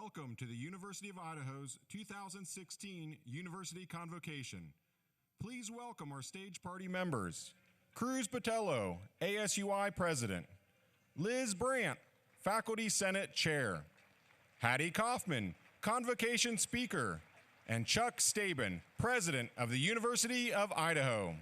Welcome to the University of Idaho's 2016 University Convocation. Please welcome our stage party members. Cruz Botello, ASUI President. Liz Brandt, Faculty Senate Chair. Hattie Kauffman, Convocation Speaker. And Chuck Staben, President of the University of Idaho.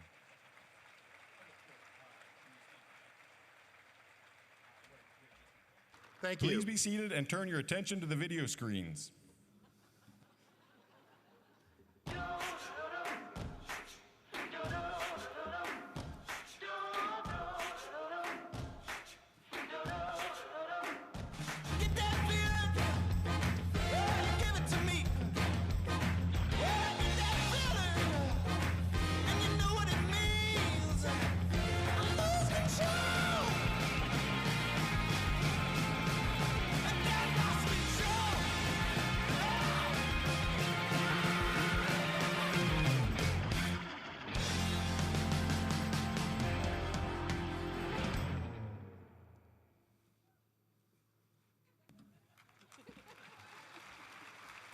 Thank you. Please be seated and turn your attention to the video screens.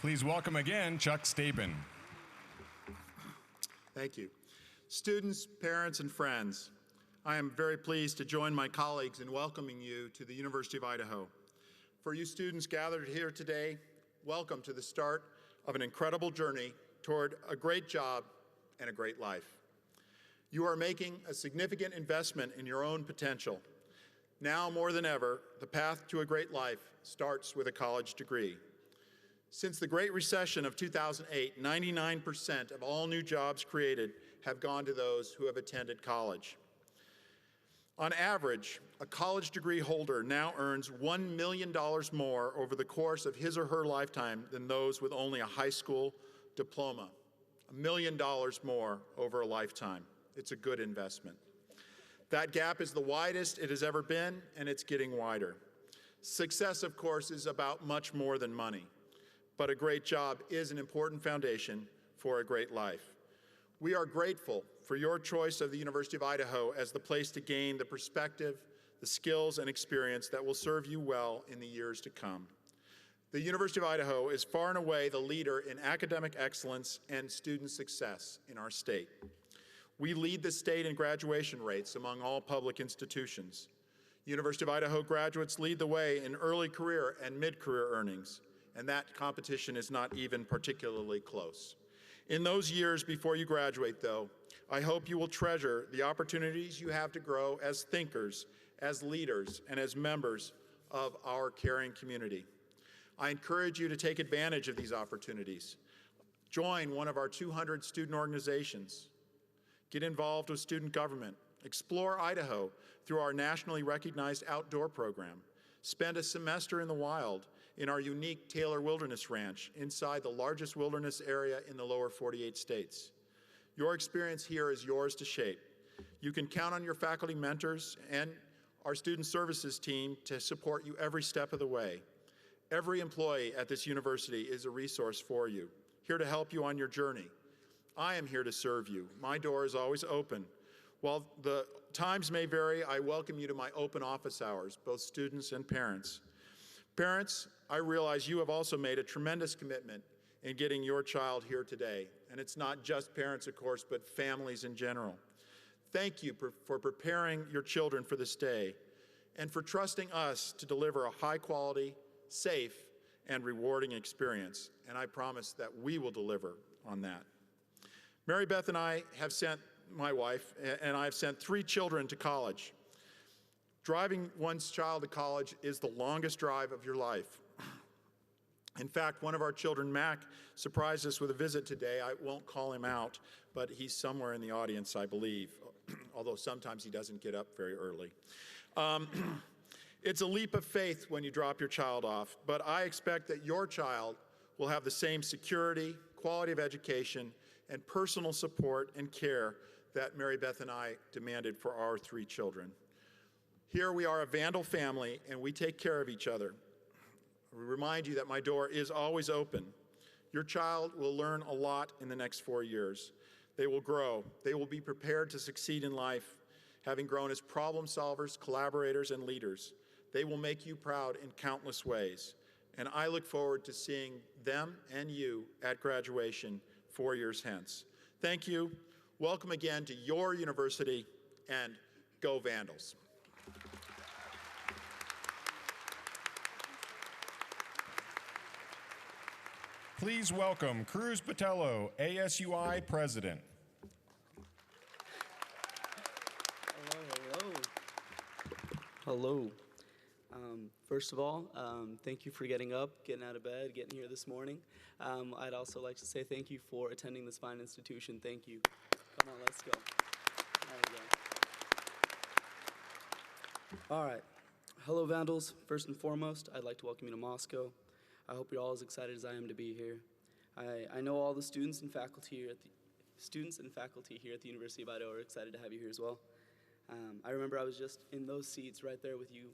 Please welcome again Chuck Staben. Thank you. Students, parents, and friends, I am very pleased to join my colleagues in welcoming you to the University of Idaho. For you students gathered here today, welcome to the start of an incredible journey toward a great job and a great life. You are making a significant investment in your own potential. Now more than ever, the path to a great life starts with a college degree. Since the Great Recession of 2008, 99% of all new jobs created have gone to those who have attended college. On average, a college degree holder now earns $1 million more over the course of his or her lifetime than those with only a high school diploma. $1 million more over a lifetime. It's a good investment. That gap is the widest it has ever been, and it's getting wider. Success, of course, is about much more than money. But a great job is an important foundation for a great life. We are grateful for your choice of the University of Idaho as the place to gain the perspective, the skills, and experience that will serve you well in the years to come. The University of Idaho is far and away the leader in academic excellence and student success in our state. We lead the state in graduation rates among all public institutions. University of Idaho graduates lead the way in early career and mid-career earnings. And that competition is not even particularly close. In those years before you graduate, though, I hope you will treasure the opportunities you have to grow as thinkers, as leaders, and as members of our caring community. I encourage you to take advantage of these opportunities. Join one of our 200 student organizations. Get involved with student government. Explore Idaho through our nationally recognized outdoor program. Spend a semester in the wild in our unique Taylor Wilderness Ranch inside the largest wilderness area in the lower 48 states. Your experience here is yours to shape. You can count on your faculty mentors and our student services team to support you every step of the way. Every employee at this university is a resource for you, here to help you on your journey. I am here to serve you. My door is always open. While the times may vary, I welcome you to my open office hours, both students and parents. Parents, I realize you have also made a tremendous commitment in getting your child here today. And it's not just parents, of course, but families in general. Thank you for preparing your children for this day and for trusting us to deliver a high-quality, safe, and rewarding experience. And I promise that we will deliver on that. Mary Beth and I have sent, my wife, and I have sent 3 children to college. Driving one's child to college is the longest drive of your life. In fact, one of our children, Mac, surprised us with a visit today. I won't call him out, but he's somewhere in the audience, I believe, although sometimes he doesn't get up very early. It's a leap of faith when you drop your child off, but I expect that your child will have the same security, quality of education, and personal support and care that Mary Beth and I demanded for our 3 children. Here we are a Vandal family, and we take care of each other. I remind you that my door is always open. Your child will learn a lot in the next 4 years. They will grow. They will be prepared to succeed in life, having grown as problem solvers, collaborators, and leaders. They will make you proud in countless ways, and I look forward to seeing them and you at graduation 4 years hence. Thank you. Welcome again to your university, and go Vandals. Please welcome Cruz Botello, ASUI President. Hello. First of all, thank you for getting up, getting out of bed, getting here this morning. I'd also like to say thank you for attending this fine institution. Thank you. Come on, let's go. There we go. All right. Hello, Vandals. First and foremost, I'd like to welcome you to Moscow. I hope you're all as excited as I am to be here. I know all the students and faculty here at the University of Idaho are excited to have you here as well. I remember I was just in those seats right there with you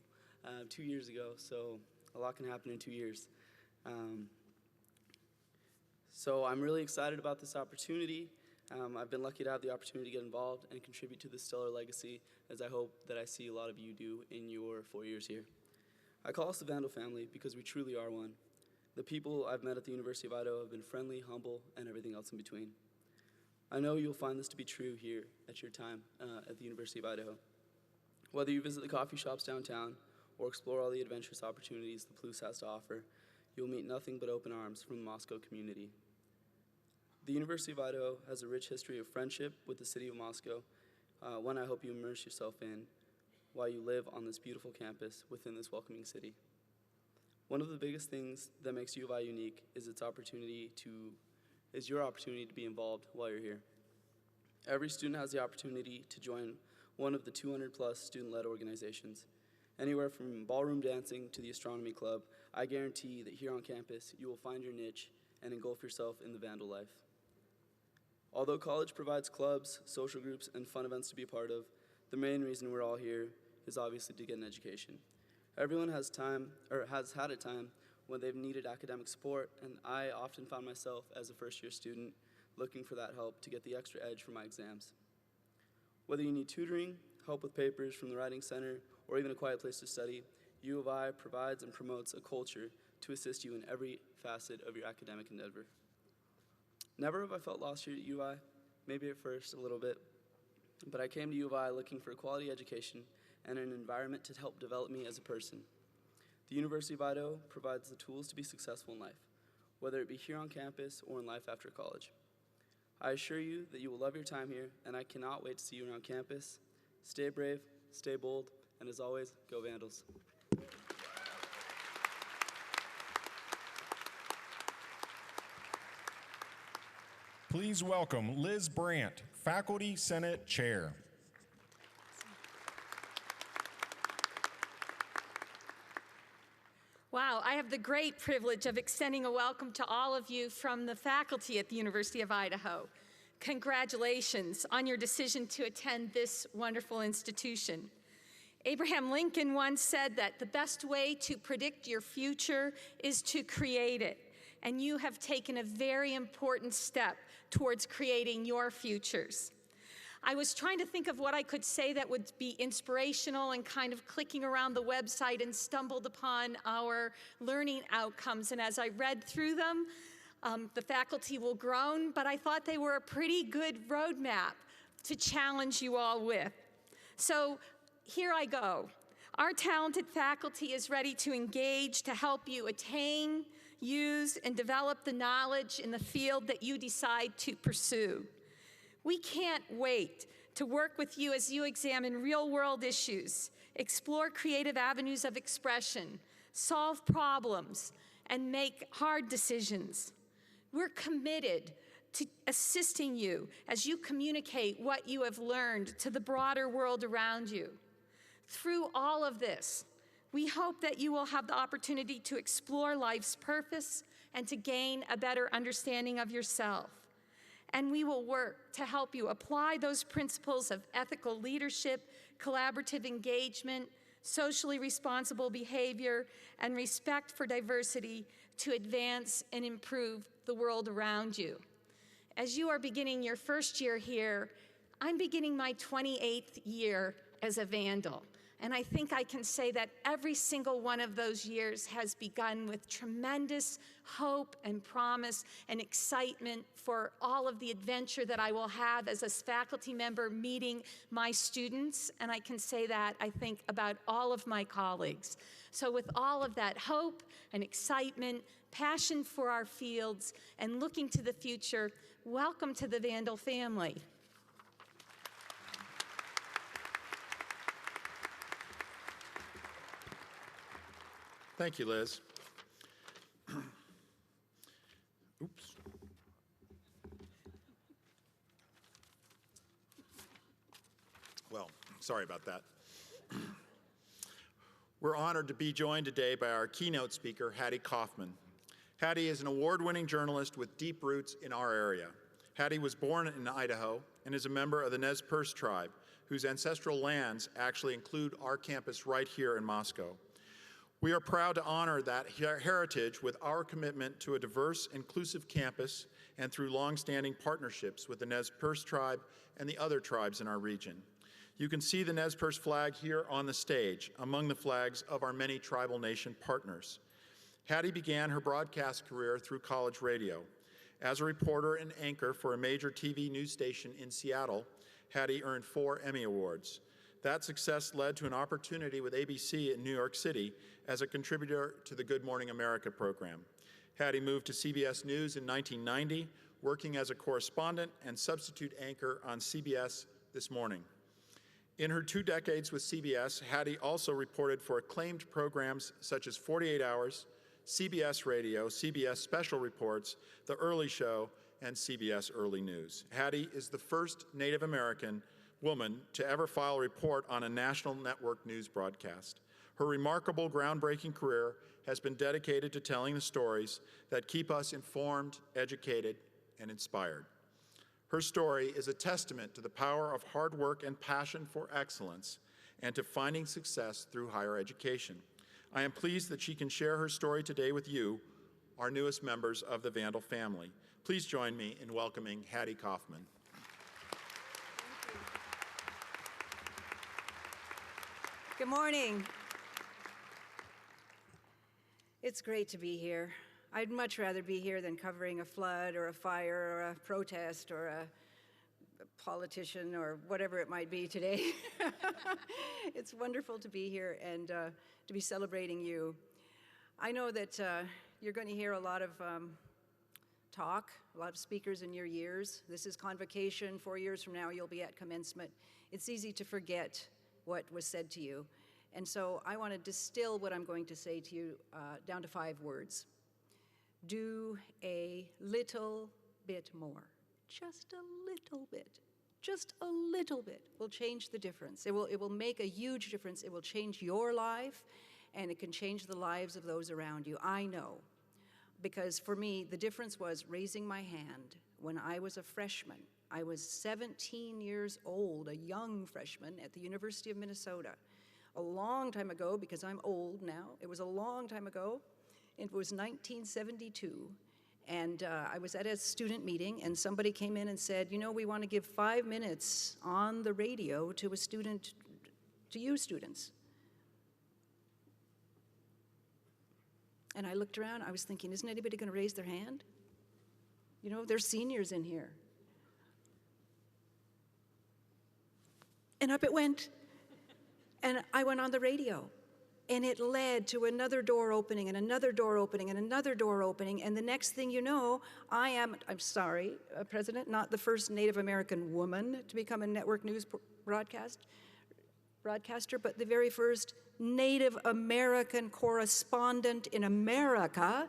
2 years ago, so a lot can happen in 2 years. So I'm really excited about this opportunity. I've been lucky to have the opportunity to get involved and contribute to this stellar legacy, as I hope that I see a lot of you do in your 4 years here. I call us the Vandal family because we truly are one. The people I've met at the University of Idaho have been friendly, humble, and everything else in between. I know you'll find this to be true here at your time at the University of Idaho. Whether you visit the coffee shops downtown or explore all the adventurous opportunities the Palouse has to offer, you'll meet nothing but open arms from the Moscow community. The University of Idaho has a rich history of friendship with the city of Moscow, one I hope you immerse yourself in while you live on this beautiful campus within this welcoming city. One of the biggest things that makes U of I unique is your opportunity to be involved while you're here. Every student has the opportunity to join one of the 200+ student-led organizations. Anywhere from ballroom dancing to the astronomy club, I guarantee that here on campus you will find your niche and engulf yourself in the Vandal life. Although college provides clubs, social groups, and fun events to be a part of, the main reason we're all here is obviously to get an education. Everyone has had a time when they've needed academic support, and I often found myself as a first-year student looking for that help to get the extra edge for my exams. Whether you need tutoring, help with papers from the Writing Center, or even a quiet place to study, U of I provides and promotes a culture to assist you in every facet of your academic endeavor. Never have I felt lost here at U of I, maybe at first a little bit, but I came to U of I looking for a quality education and an environment to help develop me as a person. The University of Idaho provides the tools to be successful in life, whether it be here on campus or in life after college. I assure you that you will love your time here, and I cannot wait to see you around campus. Stay brave, stay bold, and as always, go Vandals. Please welcome Liz Brandt, Faculty Senate Chair. Wow, I have the great privilege of extending a welcome to all of you from the faculty at the University of Idaho. Congratulations on your decision to attend this wonderful institution. Abraham Lincoln once said that the best way to predict your future is to create it, and you have taken a very important step towards creating your futures. I was trying to think of what I could say that would be inspirational and kind of clicking around the website and stumbled upon our learning outcomes. And as I read through them, the faculty will groan, but I thought they were a pretty good roadmap to challenge you all with. So here I go. Our talented faculty is ready to engage to help you attain, use, and develop the knowledge in the field that you decide to pursue. We can't wait to work with you as you examine real-world issues, explore creative avenues of expression, solve problems, and make hard decisions. We're committed to assisting you as you communicate what you have learned to the broader world around you. Through all of this, we hope that you will have the opportunity to explore life's purpose and to gain a better understanding of yourself. And we will work to help you apply those principles of ethical leadership, collaborative engagement, socially responsible behavior, and respect for diversity to advance and improve the world around you. As you are beginning your first year here, I'm beginning my 28th year as a Vandal. And I think I can say that every single one of those years has begun with tremendous hope and promise and excitement for all of the adventure that I will have as a faculty member meeting my students. And I can say that, I think, about all of my colleagues. So with all of that hope and excitement, passion for our fields, and looking to the future, welcome to the Vandal family. Thank you, Liz. Oops. Well, sorry about that. We're honored to be joined today by our keynote speaker, Hattie Kauffman. Hattie is an award-winning journalist with deep roots in our area. Hattie was born in Idaho and is a member of the Nez Perce tribe, whose ancestral lands actually include our campus right here in Moscow. We are proud to honor that heritage with our commitment to a diverse, inclusive campus and through long-standing partnerships with the Nez Perce tribe and the other tribes in our region. You can see the Nez Perce flag here on the stage, among the flags of our many tribal nation partners. Hattie began her broadcast career through college radio. As a reporter and anchor for a major TV news station in Seattle, Hattie earned 4 Emmy Awards. That success led to an opportunity with ABC in New York City as a contributor to the Good Morning America program. Hattie moved to CBS News in 1990, working as a correspondent and substitute anchor on CBS This Morning. In her 2 decades with CBS, Hattie also reported for acclaimed programs such as 48 Hours, CBS Radio, CBS Special Reports, The Early Show, and CBS Early News. Hattie is the first Native American woman to ever file a report on a national network news broadcast. Her remarkable, groundbreaking career has been dedicated to telling the stories that keep us informed, educated, and inspired. Her story is a testament to the power of hard work and passion for excellence and to finding success through higher education. I am pleased that she can share her story today with you, our newest members of the Vandal family. Please join me in welcoming Hattie Kauffman. Good morning. It's great to be here. I'd much rather be here than covering a flood or a fire or a protest or a politician or whatever it might be today. It's wonderful to be here and to be celebrating you. I know that you're going to hear a lot of talk, a lot of speakers in your years. This is Convocation. 4 years from now, you'll be at commencement. It's easy to forget what was said to you. And so I want to distill what I'm going to say to you down to 5 words. Do a little bit more. Just a little bit. Just a little bit will change the difference. It will make a huge difference. It will change your life, and it can change the lives of those around you. I know. Because for me, the difference was raising my hand when I was a freshman. I was 17 years old, a young freshman at the University of Minnesota. A long time ago, because I'm old now, it was a long time ago. It was 1972, and I was at a student meeting, and somebody came in and said, you know, we want to give 5 minutes on the radio to a student, to you students. And I looked around, I was thinking, isn't anybody going to raise their hand? You know, there's seniors in here. And up it went. And I went on the radio. And it led to another door opening and another door opening and another door opening. And the next thing you know, I'm sorry, President, not the first Native American woman to become a network news broadcaster, but the very first Native American correspondent in America.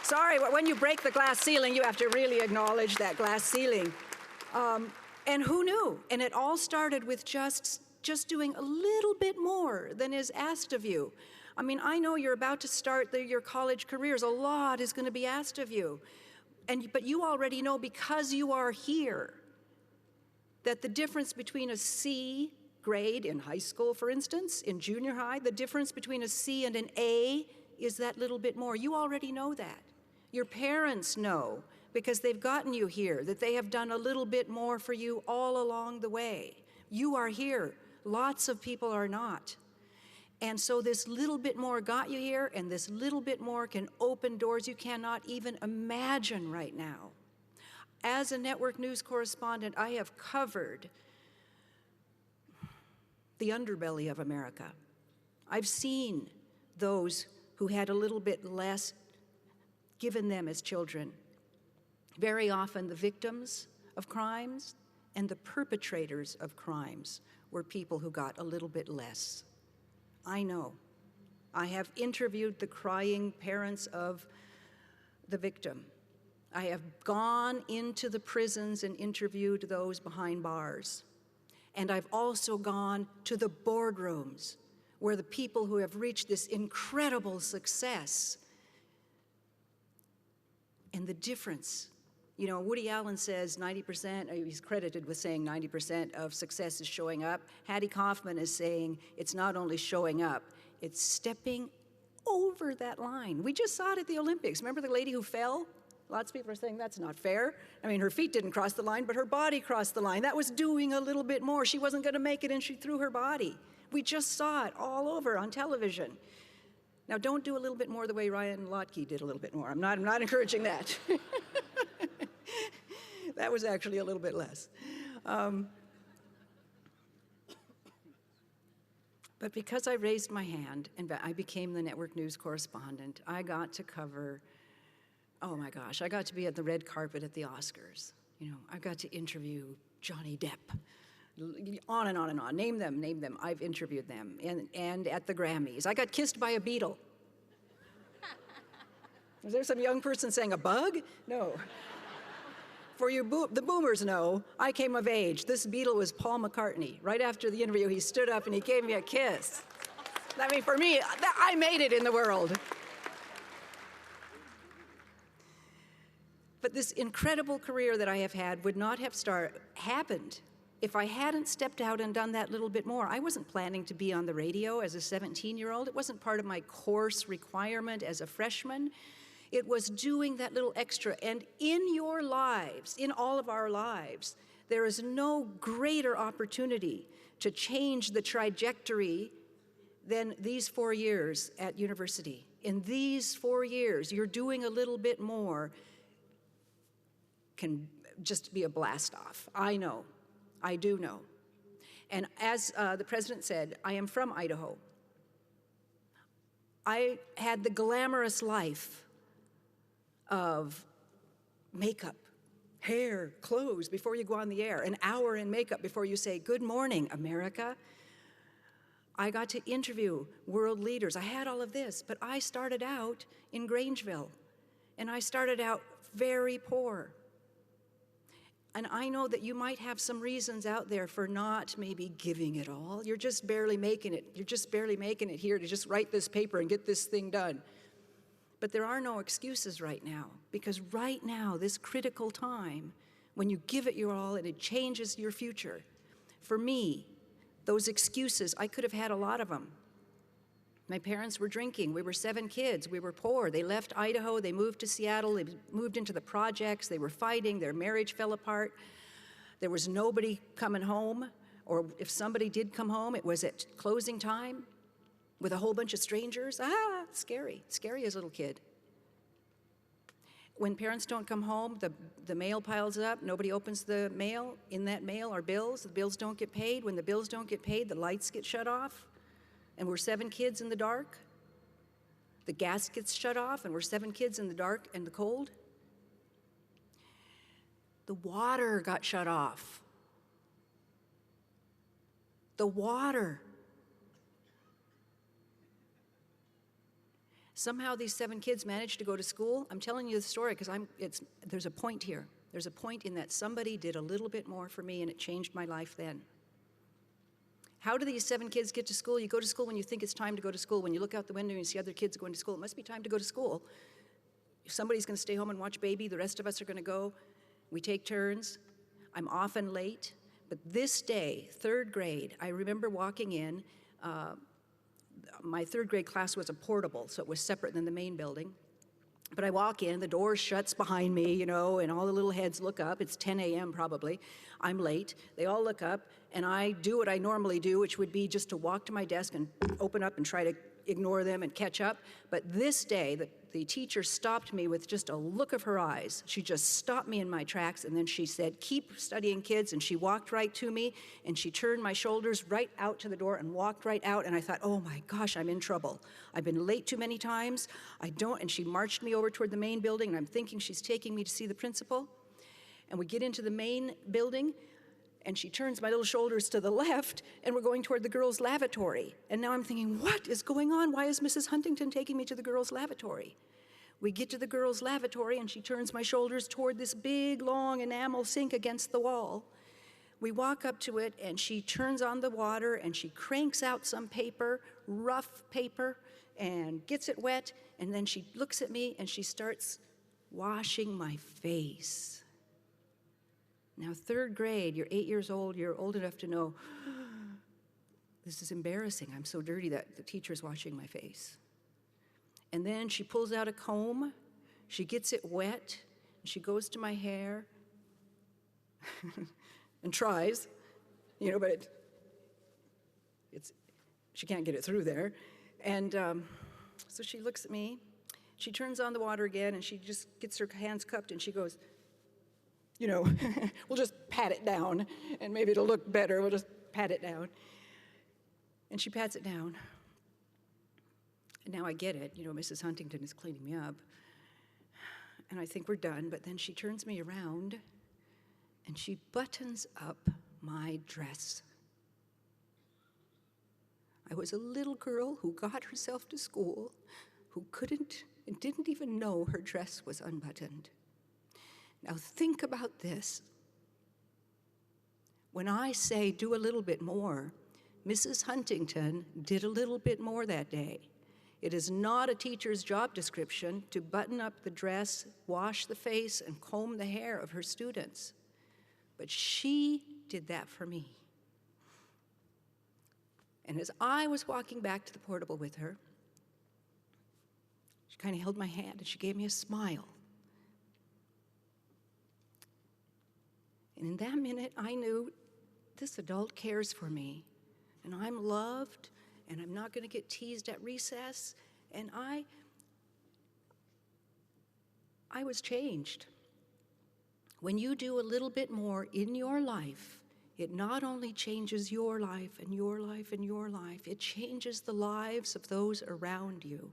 Sorry, when you break the glass ceiling, you have to really acknowledge that glass ceiling. And who knew? And it all started with just doing a little bit more than is asked of you. I mean, I know you're about to start your college careers. A lot is going to be asked of you. But you already know, because you are here, that the difference between a C grade in high school, for instance, in junior high, the difference between a C and an A is that little bit more. You already know that. Your parents know, because they've gotten you here, that they have done a little bit more for you all along the way. You are here Lots of people are not. And so this little bit more got you here, and this little bit more can open doors you cannot even imagine right now. As a network news correspondent, I have covered the underbelly of America. I've seen those who had a little bit less given them as children. Very often the victims of crimes and the perpetrators of crimes were people who got a little bit less. I know. I have interviewed the crying parents of the victim. I have gone into the prisons and interviewed those behind bars. And I've also gone to the boardrooms where the people who have reached this incredible success. And the difference, you know, Woody Allen says 90%, he's credited with saying 90% of success is showing up. Hattie Kauffman is saying it's not only showing up, it's stepping over that line. We just saw it at the Olympics. Remember the lady who fell? Lots of people are saying that's not fair. I mean, her feet didn't cross the line, but her body crossed the line. That was doing a little bit more. She wasn't going to make it, and she threw her body. We just saw it all over on television. Now, don't do a little bit more the way Ryan Lochte did a little bit more. I'm not encouraging that. That was actually a little bit less. But because I raised my hand and I became the network news correspondent, I got to cover, oh my gosh, I got to be at the red carpet at the Oscars. You know, I got to interview Johnny Depp. On and on and on. Name them. I've interviewed them. And at the Grammys. I got kissed by a beetle. Was there some young person saying a bug? No. For you the boomers know, I came of age. This beetle was Paul McCartney. Right after the interview, he stood up and he gave me a kiss. I mean, for me, I made it in the world. But this incredible career that I have had would not have happened if I hadn't stepped out and done that little bit more. I wasn't planning to be on the radio as a 17-year-old. It wasn't part of my course requirement as a freshman. It was doing that little extra. And in your lives, in all of our lives, there is no greater opportunity to change the trajectory than these 4 years at university. In these 4 years, you're doing a little bit more can just be a blast off. I know. I do know. And as the president said, I am from Idaho. I had the glamorous life of makeup, hair, clothes before you go on the air, an hour in makeup before you say, "Good morning, America." I got to interview world leaders. I had all of this, but I started out in Grangeville, and I started out very poor. And I know that you might have some reasons out there for not maybe giving it all. You're just barely making it. You're just barely making it here to just write this paper and get this thing done. But there are no excuses right now, because right now, this critical time, when you give it your all and it changes your future, for me, those excuses, I could have had a lot of them. My parents were drinking. We were 7 kids. We were poor. They left Idaho. They moved to Seattle. They moved into the projects. They were fighting. Their marriage fell apart. There was nobody coming home, or if somebody did come home, it was at closing time with a whole bunch of strangers. Scary. Scary as a little kid. When parents don't come home, the mail piles up. Nobody opens the mail. In that mail are bills. The bills don't get paid. When the bills don't get paid, the lights get shut off. And we're 7 kids in the dark. The gas gets shut off, and we're 7 kids in the dark and the cold. The water got shut off. The water. Somehow these 7 kids managed to go to school. I'm telling you the story because there's a point here. There's a point in that somebody did a little bit more for me, and it changed my life then. How do these 7 kids get to school? You go to school when you think it's time to go to school. When you look out the window and you see other kids going to school, it must be time to go to school. If somebody's going to stay home and watch baby, the rest of us are going to go. We take turns. I'm often late. But this day, 3rd grade, I remember walking in. My 3rd grade class was a portable, so it was separate than the main building. But I walk in, the door shuts behind me, you know, and all the little heads look up. It's 10 a.m. probably. I'm late. They all look up, and I do what I normally do, which would be just to walk to my desk and open up and try to ignore them and catch up. But this day, the teacher stopped me with just a look of her eyes. She just stopped me in my tracks, and then she said, "Keep studying, kids," and she walked right to me, and she turned my shoulders right out to the door and walked right out, and I thought, oh my gosh, I'm in trouble. I've been late too many times. And she marched me over toward the main building, and I'm thinking she's taking me to see the principal. And we get into the main building, and she turns my little shoulders to the left, and we're going toward the girls' lavatory. And now I'm thinking, what is going on? Why is Mrs. Huntington taking me to the girls' lavatory? We get to the girls' lavatory, and she turns my shoulders toward this big, long enamel sink against the wall. We walk up to it, and she turns on the water, and she cranks out some paper, rough paper, and gets it wet, and then she looks at me, and she starts washing my face. Now, third grade, you're 8 years old, you're old enough to know, this is embarrassing. I'm so dirty that the teacher's washing my face. And then she pulls out a comb, she gets it wet, and she goes to my hair and tries, you know, but she can't get it through there. And so she looks at me, she turns on the water again, and she just gets her hands cupped, and she goes, you know, we'll just pat it down, and maybe it'll look better. We'll just pat it down. And she pats it down. And now I get it. You know, Mrs. Huntington is cleaning me up. And I think we're done, but then she turns me around, and she buttons up my dress. I was a little girl who got herself to school, who couldn't and didn't even know her dress was unbuttoned. Now think about this. When I say do a little bit more, Mrs. Huntington did a little bit more that day. It is not a teacher's job description to button up the dress, wash the face, and comb the hair of her students. But she did that for me. And as I was walking back to the portable with her, she kind of held my hand and she gave me a smile. And in that minute, I knew this adult cares for me, and I'm loved, and I'm not going to get teased at recess, and I was changed. When you do a little bit more in your life, it not only changes your life and your life and your life, it changes the lives of those around you.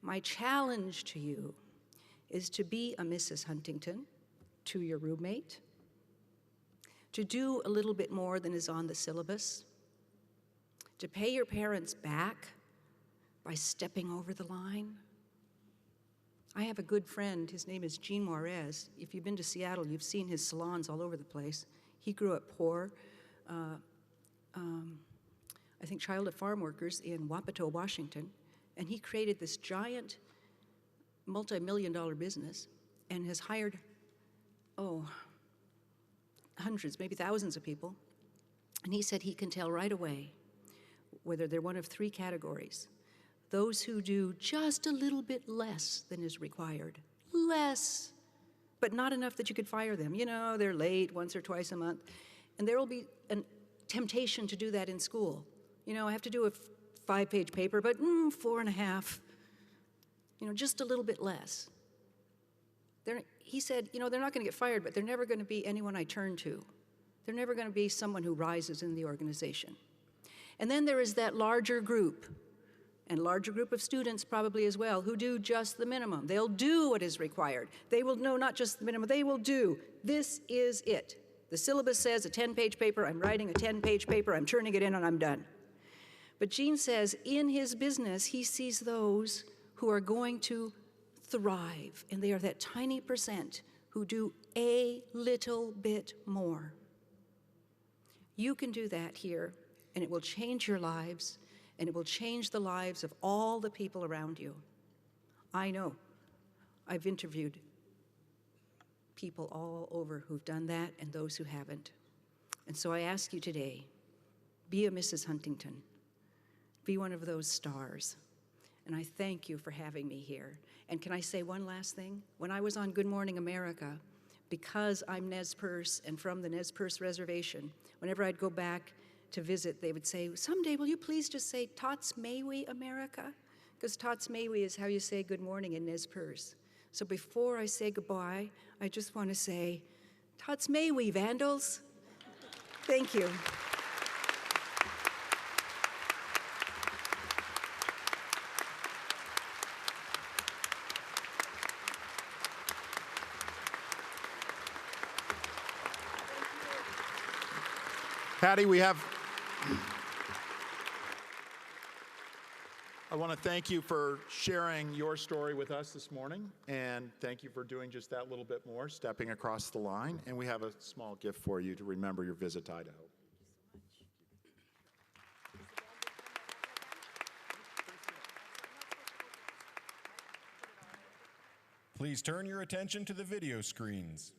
My challenge to you is to be a Mrs. Huntington to your roommate, to do a little bit more than is on the syllabus, to pay your parents back by stepping over the line. I have a good friend, his name is Gene Juarez. If you've been to Seattle, you've seen his salons all over the place. He grew up poor, I think child of farm workers in Wapato, Washington, and he created this giant multi-million-dollar business and has hired, hundreds, maybe thousands of people. And he said he can tell right away whether they're one of three categories. Those who do just a little bit less than is required. Less, but not enough that you could fire them. You know, they're late once or twice a month. And there will be a temptation to do that in school. You know, I have to do a 5-page paper, but 4.5. You know, just a little bit less. He said, you know, they're not going to get fired, but they're never going to be anyone I turn to. They're never going to be someone who rises in the organization. And then there is that larger group, and larger group of students probably as well, who do just the minimum. They'll do what is required. They will know not just the minimum, they will do. This is it. The syllabus says a 10-page paper, I'm writing a 10-page paper, I'm turning it in and I'm done. But Gene says in his business, he sees those who are going to thrive, and they are that tiny percent who do a little bit more. You can do that here, and it will change your lives, and it will change the lives of all the people around you. I know. I've interviewed people all over who've done that and those who haven't. And so I ask you today, be a Mrs. Huntington. Be one of those stars. and I thank you for having me here. And can I say one last thing? When I was on Good Morning America, because I'm Nez Perce and from the Nez Perce Reservation, whenever I'd go back to visit, they would say, someday will you please just say, Tots May We, America? Because Tots May We is how you say good morning in Nez Perce. So before I say goodbye, I just want to say, Tots May We, Vandals. Thank you. Hattie, I want to thank you for sharing your story with us this morning, and thank you for doing just that little bit more, stepping across the line. And we have a small gift for you to remember your visit to Idaho. Please turn your attention to the video screens.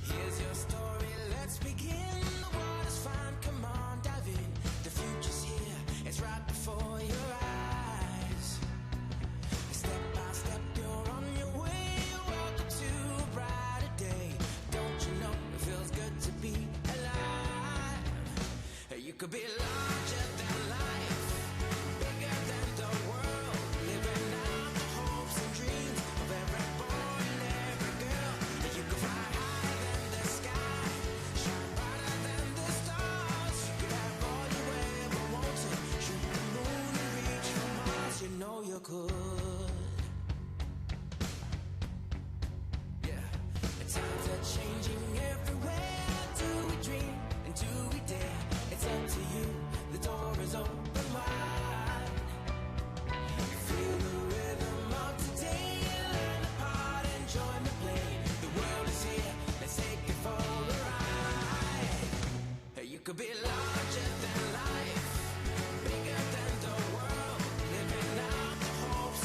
Here's your story, let's begin. The water's fine, come on, dive in. The future's here, it's right before your eyes. Step by step, you're on your way. Welcome to a brighter day. Don't you know it feels good to be alive? You could be larger than life, bigger than the world, living out the hopes and dreams of every boy and every girl. You could fly higher than the sky, shine brighter than the stars. You could have all you ever wanted, shoot the moon and reach for Mars. You know you could. Yeah, the times are changing everywhere. Do we dream and do we dare? It's up to you, the door is open wide. Feel the rhythm of today, learn a part and join the play. The world is here, let's take it for a ride. You could be larger than life, bigger than the world, living out the hopes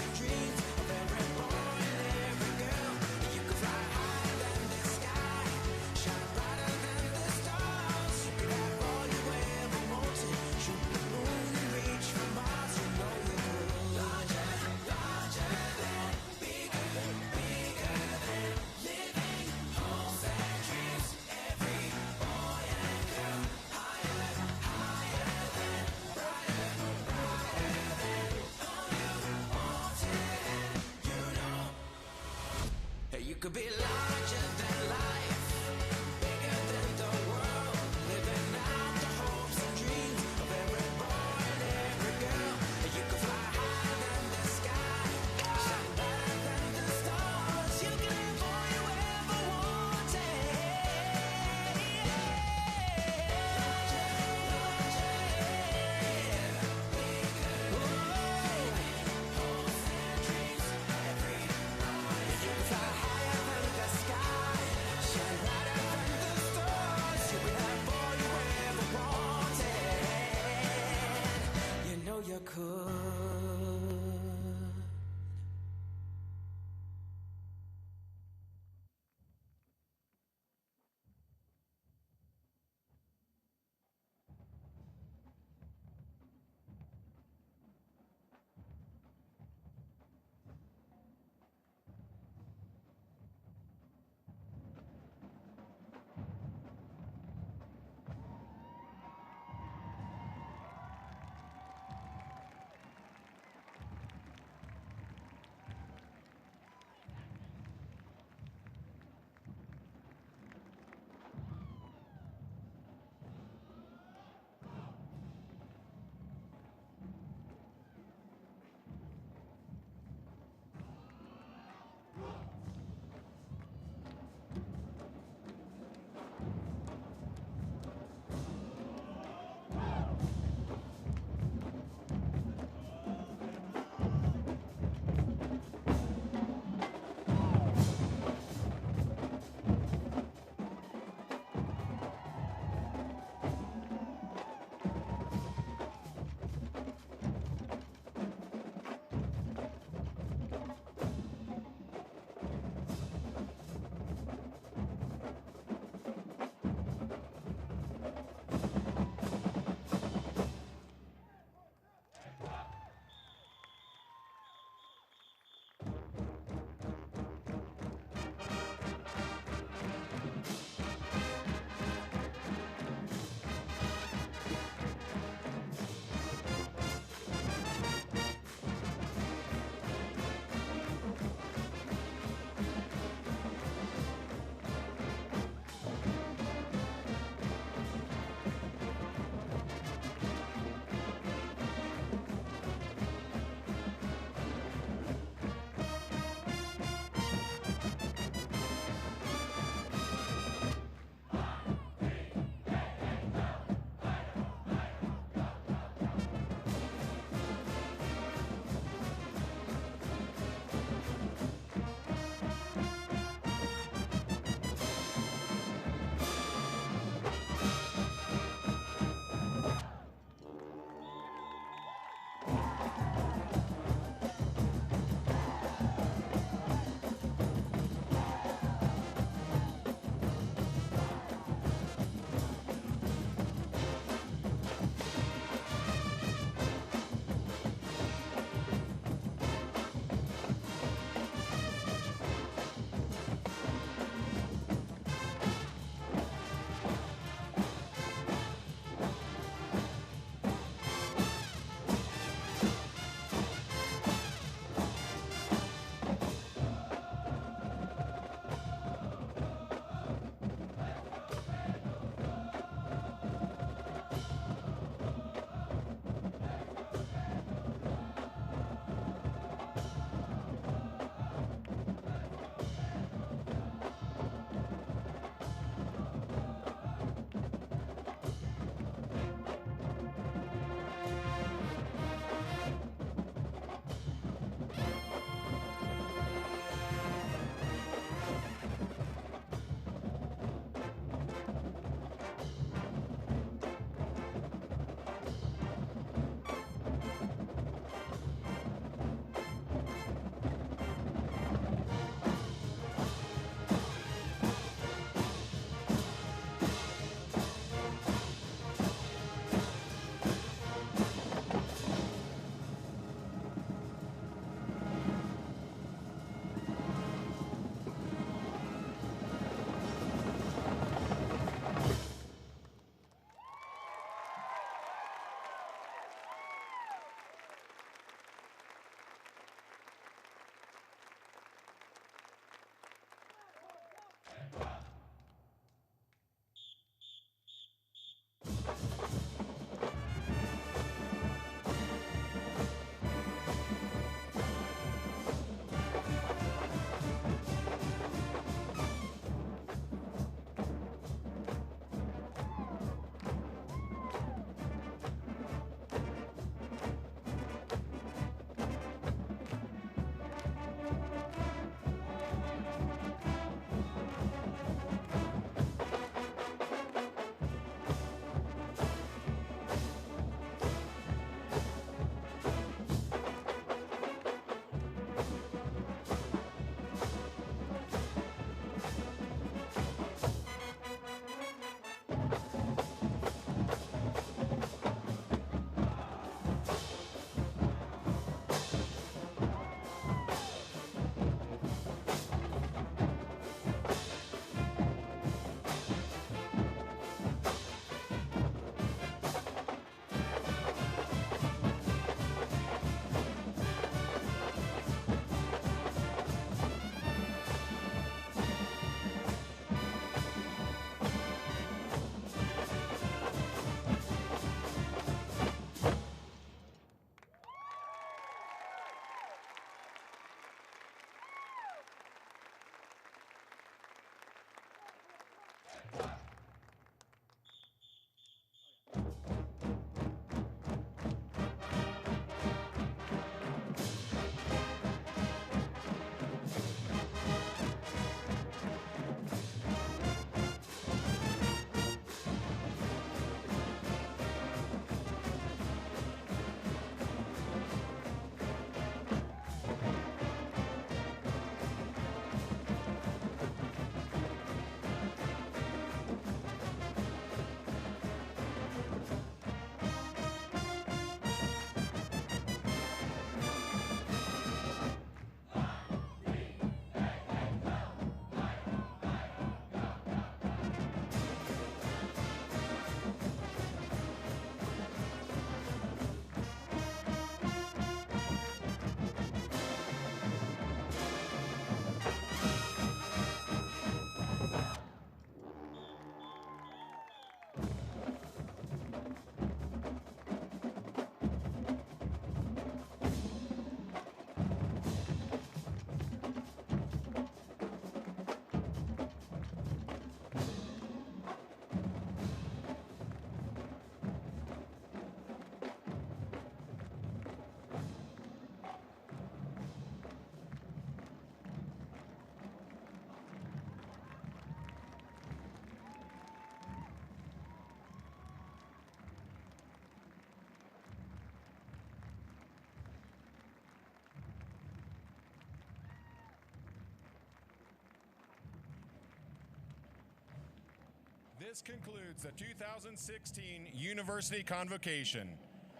This concludes the 2016 University Convocation.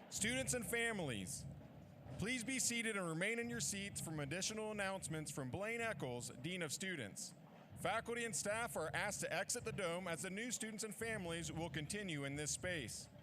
Students and families, please be seated and remain in your seats for additional announcements from Blaine Eccles, Dean of Students. Faculty and staff are asked to exit the dome as the new students and families will continue in this space.